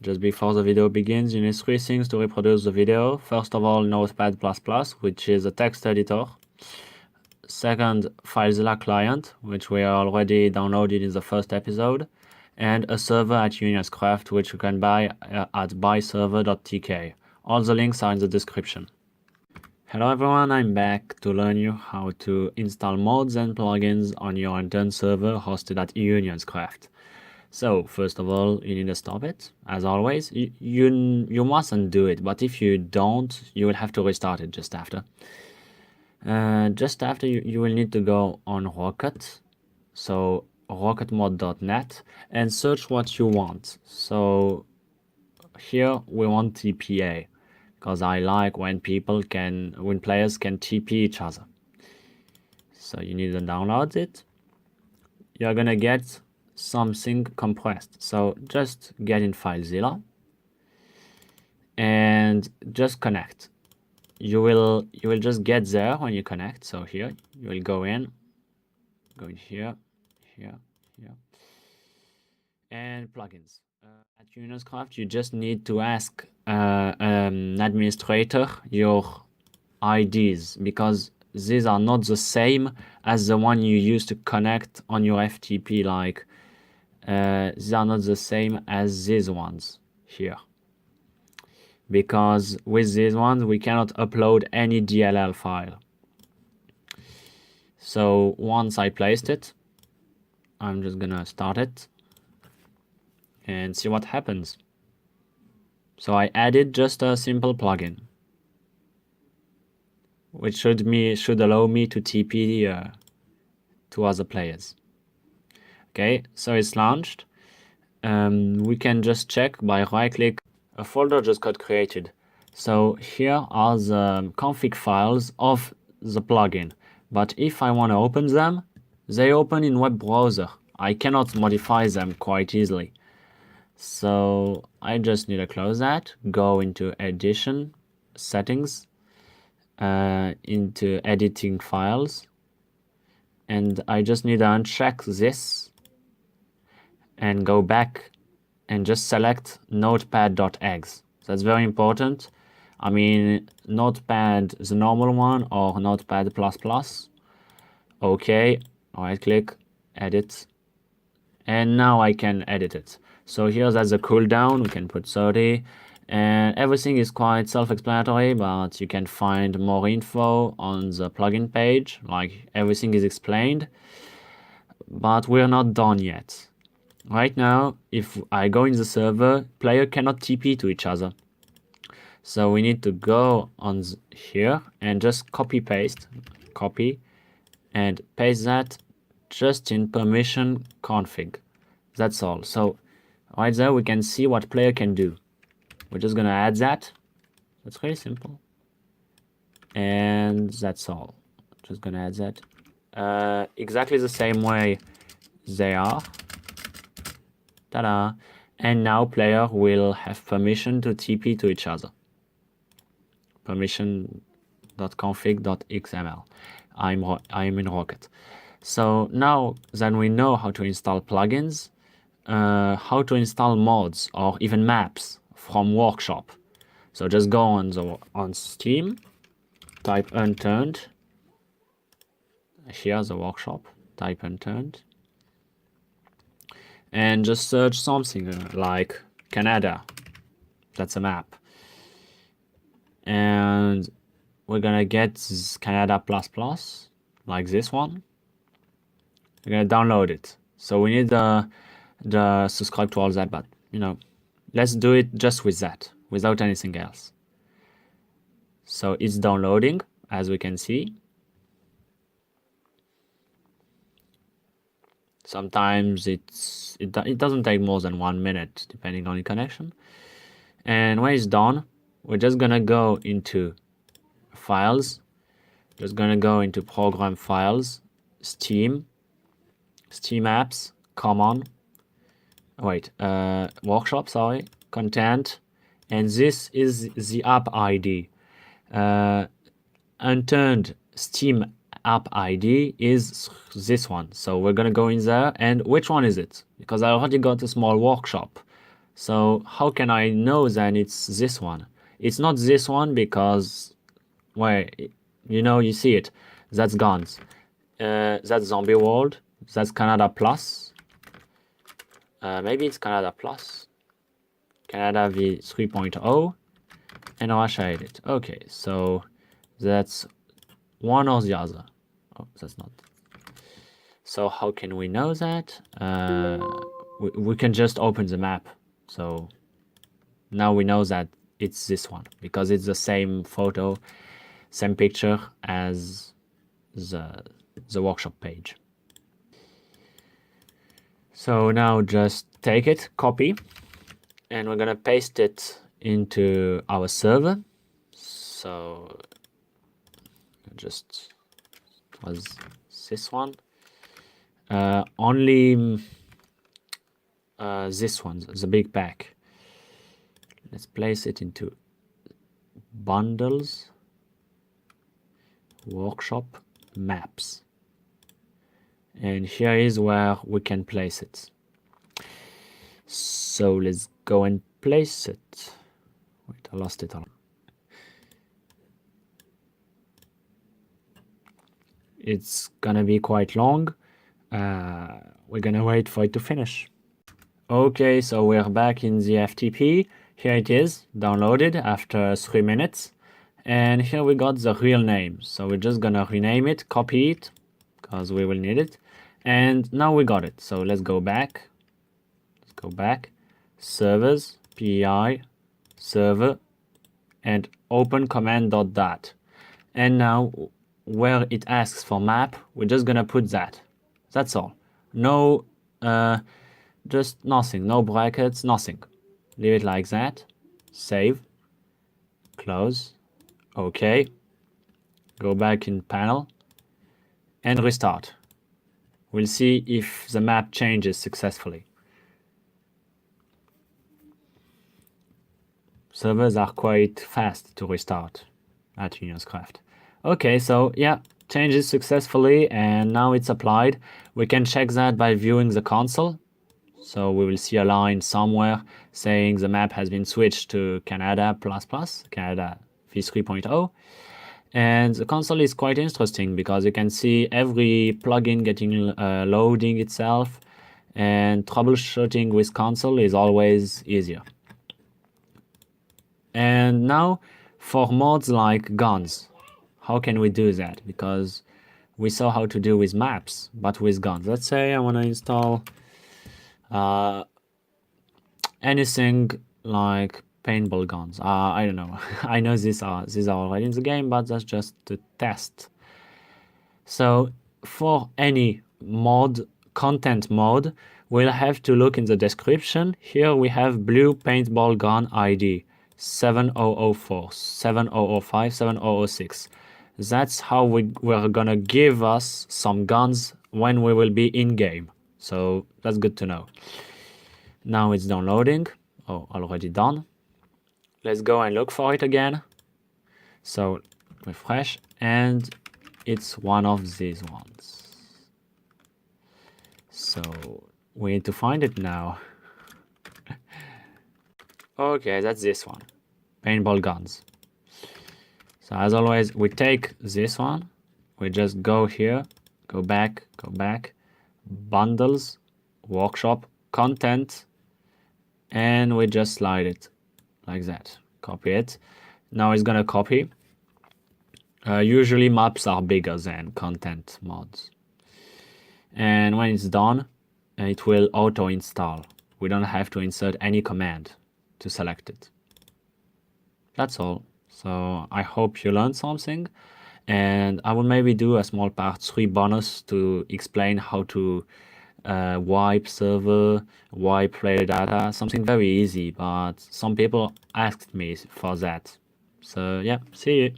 Just before the video begins, you need three things to reproduce the video. First of all, Notepad++, which is a text editor. Second, FileZilla client, which we already downloaded in the first episode. And a server at Unturned, which you can buy at buyserver.tk. All the links are in the description. Hello everyone, I'm back to learn you how to install mods and plugins on your Unturned server hosted at Unturned. So first of all, you need to stop it. As always, you mustn't do it, but if you don't, you will have to restart it just after. Just after, you will need to go on Rocket, so rocketmod.net, and search what you want. So here we want TPA, because I like when players can TP each other. So you need to download it. You're gonna get something compressed. So just get in FileZilla and just connect. You will just get there when you connect. So here you will go in here, and plugins. At Unturned, you just need to ask an administrator your IDs, because these are not the same as the one you use to connect on your FTP. Like these are not the same as these ones here, because with these ones we cannot upload any DLL file. So once I placed it, I'm just gonna start it and see what happens. So I added just a simple plugin, which should allow me to TP to other players. Okay, so it's launched. We can just check by right-click. A folder just got created. So here are the config files of the plugin. But if I want to open them, they open in web browser. I cannot modify them quite easily. So I just need to close that, go into Edition, Settings, into Editing Files, and I just need to uncheck this and go back and just select notepad.exe. That's very important. I mean, Notepad, the normal one, or Notepad++. Okay, right click, edit, and now I can edit it. So here's as a cooldown, we can put 30, and everything is quite self-explanatory, but you can find more info on the plugin page, like everything is explained. But we're not done yet. Right now, if I go in the server, player cannot TP to each other. So we need to go on here and just copy, and paste that just in permission config. That's all. So right there we can see what player can do. We're just gonna add that. That's really simple. And that's all. Just gonna add that. Exactly the same way they are. Ta-da! And now player will have permission to TP to each other. Permission.config.xml. I'm in Rocket. So now that we know how to install plugins, how to install mods or even maps from Workshop. So just go on Steam, type Unturned. Here's the Workshop. Type Unturned. And just search something like Canada. That's a map. And we're gonna get this Canada++, like this one. We're gonna download it. So we need the subscribe to all that, but let's do it just with that, without anything else. So it's downloading, as we can see. Sometimes it doesn't take more than 1 minute, depending on the connection. And when it's done, we're just gonna go into Files, just gonna go into Program Files, Steam Apps, Common, Workshop, sorry, Content, and this is the app ID. Unturned Steam app ID is this one. So we're gonna go in there, and which one is it? Because I already got a small workshop. So how can I know that it's this one? It's not this one because, well, you see it. That's guns. That's Zombie World. That's Canada Plus. Maybe it's Canada Plus. Canada v 3.0 and Russia edit. Okay, so that's one or the other. Oh, that's not. So how can we know that? We can just open the map. So now we know that it's this one because it's the same photo, same picture as the workshop page. So now just take it, copy, and we're gonna paste it into our server. So just was this one. Only this one, the big pack. Let's place it into bundles, workshop, maps. And here is where we can place it. So let's go and place it. Wait, I lost it all. It's gonna be quite long. We're gonna wait for it to finish. Okay, so we're back in the FTP. Here it is, downloaded after 3 minutes. And here we got the real name. So we're just gonna rename it, copy it, because we will need it. And now we got it. So let's go back. Let's go back. Servers, PEI, server, and open command.dat. And now where it asks for map, we're just gonna put that. That's all. No, just nothing. No brackets, nothing. Leave it like that. Save. Close. OK. Go back in panel and restart. We'll see if the map changes successfully. Servers are quite fast to restart at Unionscraft. Okay, so yeah, changes successfully and now it's applied. We can check that by viewing the console. So we will see a line somewhere saying the map has been switched to Canada++, Canada v3.0. And the console is quite interesting because you can see every plugin getting loading itself, and troubleshooting with console is always easier. And now for mods like guns, how can we do that? Because we saw how to do with maps, but with guns. Let's say I want to install anything like paintball guns. I don't know. I know these are already in the game, but that's just to test. So for any mod, content mod, we'll have to look in the description. Here we have blue paintball gun ID 7004, 7005, 7006. That's how we're gonna give us some guns when we will be in game. So that's good to know. Now it's downloading. Oh, already done. Let's go and look for it again. So refresh, and it's one of these ones. So we need to find it now. Okay, that's this one. Paintball guns. So as always, we take this one. We just go here, go back, bundles, workshop, content, and we just slide it like that. Copy it. Now it's gonna copy. Usually maps are bigger than content mods. And when it's done, it will auto install. We don't have to insert any command to select it. That's all. So I hope you learned something, and I will maybe do a small part 3 bonus to explain how to wipe server, wipe player data, something very easy, but some people asked me for that. So yeah, see you.